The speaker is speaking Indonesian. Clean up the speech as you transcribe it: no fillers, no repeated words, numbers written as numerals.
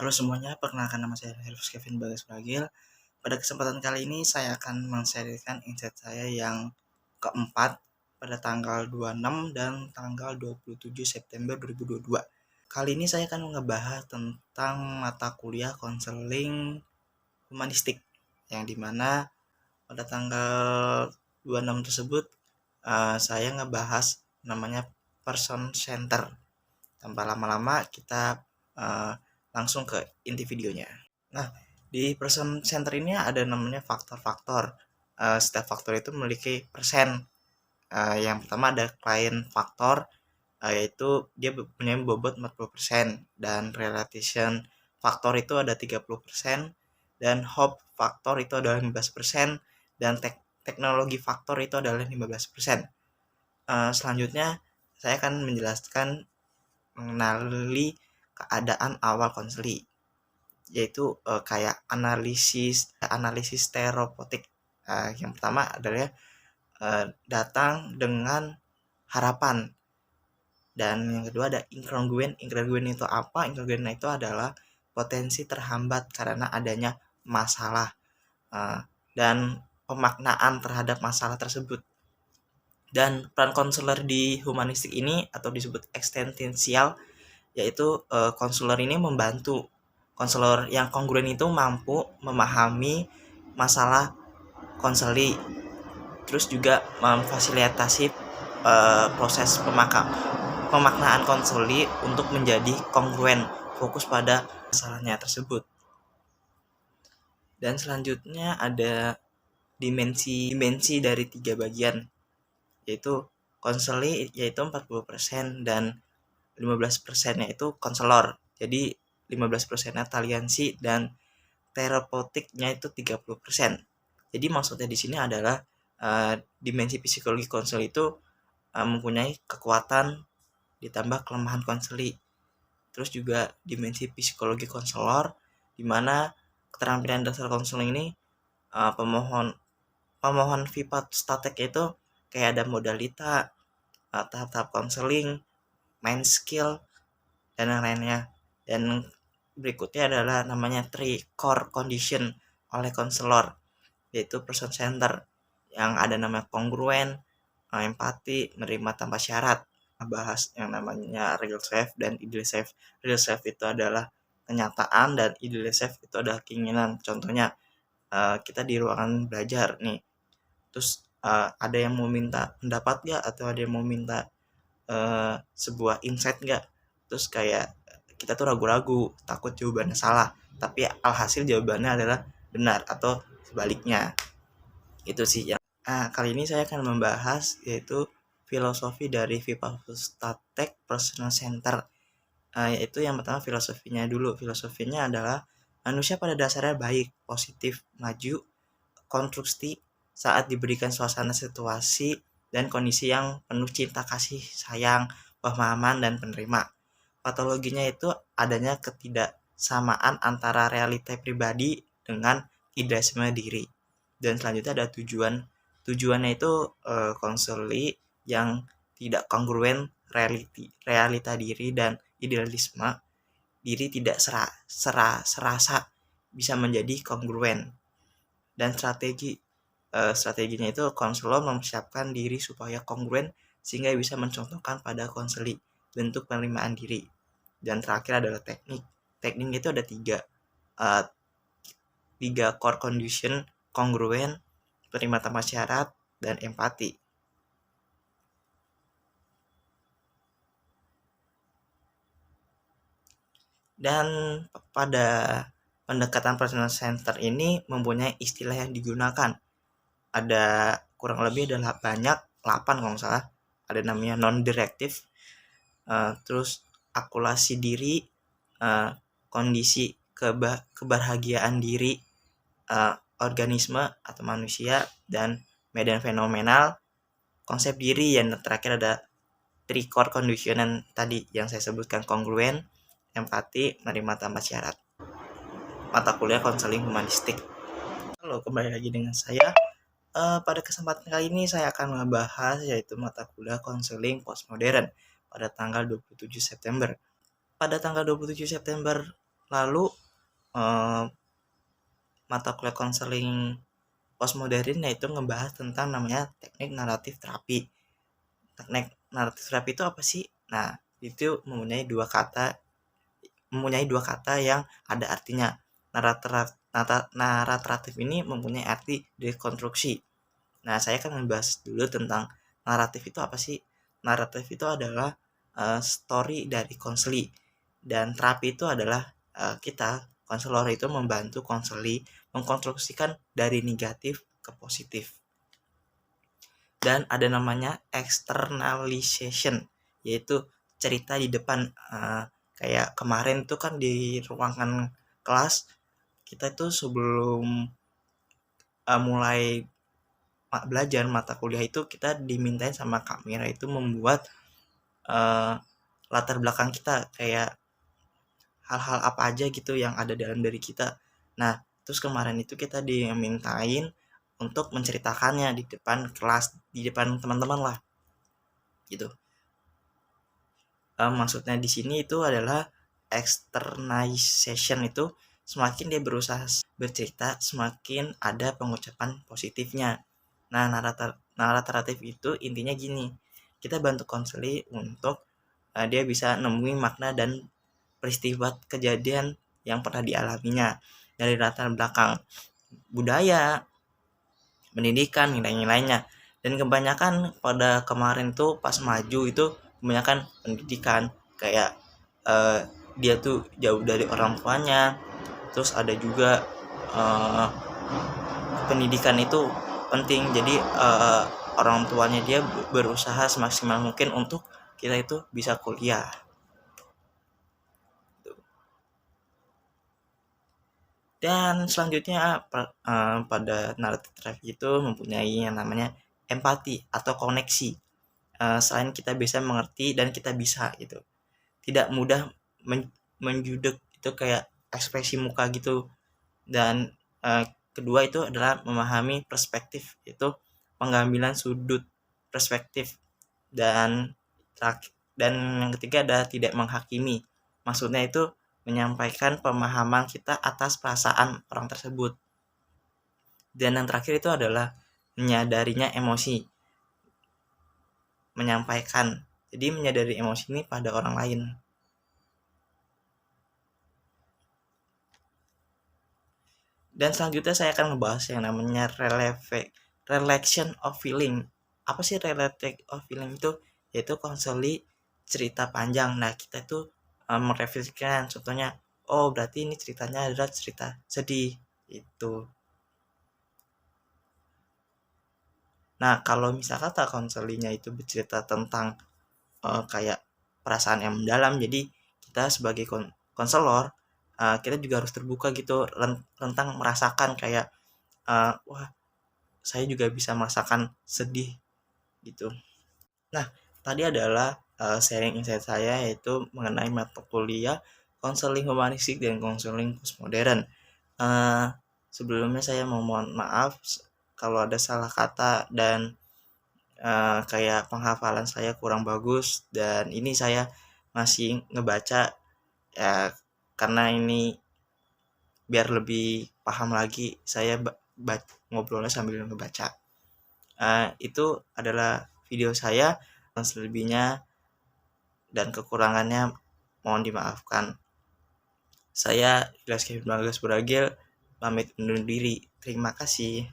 Halo semuanya, perkenalkan nama saya Herfus Kevin Bagas Pragil. Pada kesempatan kali ini saya akan men-sharekan insight saya yang keempat pada tanggal 26 dan tanggal 27 September 2022. Kali ini saya akan ngebahas tentang mata kuliah konseling humanistik yang dimana pada tanggal 26 tersebut saya ngebahas namanya person center. Tanpa lama-lama kita uh, langsung ke inti videonya. Nah, di person center ini ada namanya faktor-faktor. Setiap faktor itu memiliki persen. Yang pertama ada client faktor, yaitu dia punya bobot 40% dan relation faktor itu ada 30% dan hope faktor itu adalah 15% dan teknologi faktor itu adalah 15%. Selanjutnya saya akan menjelaskan mengenali keadaan awal konseli, yaitu kayak analisis teropotik. Yang pertama adalah datang dengan harapan, dan yang kedua ada incongruent. Incongruent itu apa? Incongruent itu adalah potensi terhambat karena adanya masalah dan pemaknaan terhadap masalah tersebut. Dan peran konselor di humanistik ini atau disebut eksistensial, yaitu konselor ini membantu. Konselor yang kongruen itu mampu memahami masalah konseli, terus juga memfasilitasi proses pemaknaan konseli untuk menjadi kongruen, fokus pada masalahnya tersebut. Dan selanjutnya ada dimensi dari 3 bagian, yaitu konseli yaitu 40% dan 15%-nya itu konselor. Jadi 15%-nya taliansi dan terapeutiknya itu 30%. Jadi maksudnya di sini adalah dimensi psikologi konsel itu mempunyai kekuatan ditambah kelemahan konseli. Terus juga dimensi psikologi konselor, di mana keterampilan dasar konseling ini pemohon VIPA statek itu kayak ada modalita, tahap-tahap konseling, main skill, dan lain-lainnya. Dan berikutnya adalah namanya 3 core condition oleh konselor, yaitu person center, yang ada namanya kongruen, empati, menerima tanpa syarat. Bahas yang namanya real self dan ideal self. Real self itu adalah kenyataan dan ideal self itu adalah keinginan. Contohnya kita di ruangan belajar nih, terus ada yang mau minta pendapat gak, atau ada yang mau minta sebuah insight gak, terus kayak kita tuh ragu-ragu, takut jawabannya salah, tapi alhasil jawabannya adalah benar atau sebaliknya. Itu sih yang kali ini saya akan membahas, yaitu filosofi dari VIPA Statek Personal Center. Yaitu yang pertama filosofinya dulu. Filosofinya adalah manusia pada dasarnya baik, positif, maju, konstruksi saat diberikan suasana situasi dan kondisi yang penuh cinta kasih sayang, pemahaman, dan penerima. Patologinya itu adanya ketidaksamaan antara realita pribadi dengan idealisme diri. Dan selanjutnya ada tujuannya itu konseli yang tidak kongruen realita diri dan idealisme diri tidak serasa bisa menjadi kongruen. Dan strateginya itu konselor mempersiapkan diri supaya kongruen sehingga bisa mencontohkan pada konseli bentuk penerimaan diri. Dan terakhir adalah teknik itu ada tiga core condition: kongruen, penerima tanpa syarat, dan empati. Dan pada pendekatan personal center ini mempunyai istilah yang digunakan. Ada kurang lebih adalah banyak 8 kalau nggak salah. Ada namanya non-directive, terus akulasi diri, kondisi kebahagiaan diri, organisme atau manusia, dan medan fenomenal, konsep diri, yang terakhir ada 3 core condition tadi yang saya sebutkan: kongruen, empati, menerima tanpa syarat. Mata kuliah konseling humanistik. Halo, kembali lagi dengan saya. Pada kesempatan kali ini saya akan membahas yaitu mata kuliah konseling postmodern pada tanggal 27 September. Pada tanggal 27 September Lalu mata kuliah konseling postmodern yaitu ngebahas tentang namanya teknik naratif terapi. Teknik naratif terapi itu apa sih? Nah, itu mempunyai dua kata yang ada artinya. Naratif ini mempunyai arti dekonstruksi. Nah, saya akan membahas dulu tentang naratif itu apa sih? Naratif itu adalah story dari konseli, dan terapi itu adalah kita konselor itu membantu konseli mengkonstruksikan dari negatif ke positif. Dan ada namanya externalization, yaitu cerita di depan. Kayak kemarin tuh kan di ruangan kelas kita itu sebelum mulai belajar mata kuliah itu kita dimintain sama Kak Mira itu membuat latar belakang kita, kayak hal-hal apa aja gitu yang ada dalam diri kita. Nah, terus kemarin itu kita dimintain untuk menceritakannya di depan kelas, di depan teman-teman lah gitu. Maksudnya di sini itu adalah externalization, itu semakin dia berusaha bercerita semakin ada pengucapan positifnya. Nah, naratif itu intinya gini, kita bantu konseli untuk dia bisa nemuin makna dan peristiwa kejadian yang pernah dialaminya dari latar belakang budaya, pendidikan, nilai-nilainya. Dan kebanyakan pada kemarin tuh pas maju itu kebanyakan pendidikan, kayak dia tuh jauh dari orang tuanya. Terus ada juga pendidikan itu penting, jadi orang tuanya dia berusaha semaksimal mungkin untuk kita itu bisa kuliah. Dan selanjutnya pada naratif terapi itu mempunyai yang namanya empati atau koneksi. Selain kita bisa mengerti dan kita bisa gitu, tidak mudah menjudek itu kayak ekspresi muka gitu. Dan kedua itu adalah memahami perspektif, itu pengambilan sudut perspektif. Dan yang ketiga adalah tidak menghakimi, maksudnya itu menyampaikan pemahaman kita atas perasaan orang tersebut. Dan yang terakhir itu adalah menyadarinya emosi, menyampaikan, jadi menyadari emosi ini pada orang lain. Dan selanjutnya saya akan membahas yang namanya relation of feeling. Apa sih relation of feeling itu? Yaitu konseli cerita panjang. Nah, kita itu merefleksikan, contohnya, oh berarti ini ceritanya adalah cerita sedih itu. Nah, kalau misalkan konselinya itu bercerita tentang kayak perasaan yang mendalam, jadi kita sebagai konselor kita juga harus terbuka gitu tentang merasakan kayak wah, saya juga bisa merasakan sedih gitu. Nah, tadi adalah sharing insight saya, yaitu mengenai mata kuliah konseling humanistik dan konseling postmodern. Sebelumnya saya mohon maaf kalau ada salah kata dan kayak penghafalan saya kurang bagus, dan ini saya masih ngebaca ya, karena ini biar lebih paham lagi saya ngobrolnya sambil ngebaca. Itu adalah video saya, dan selebihnya dan kekurangannya mohon dimaafkan. Saya Ilyas Kevin Bagas Buragil pamit undur diri. Terima kasih.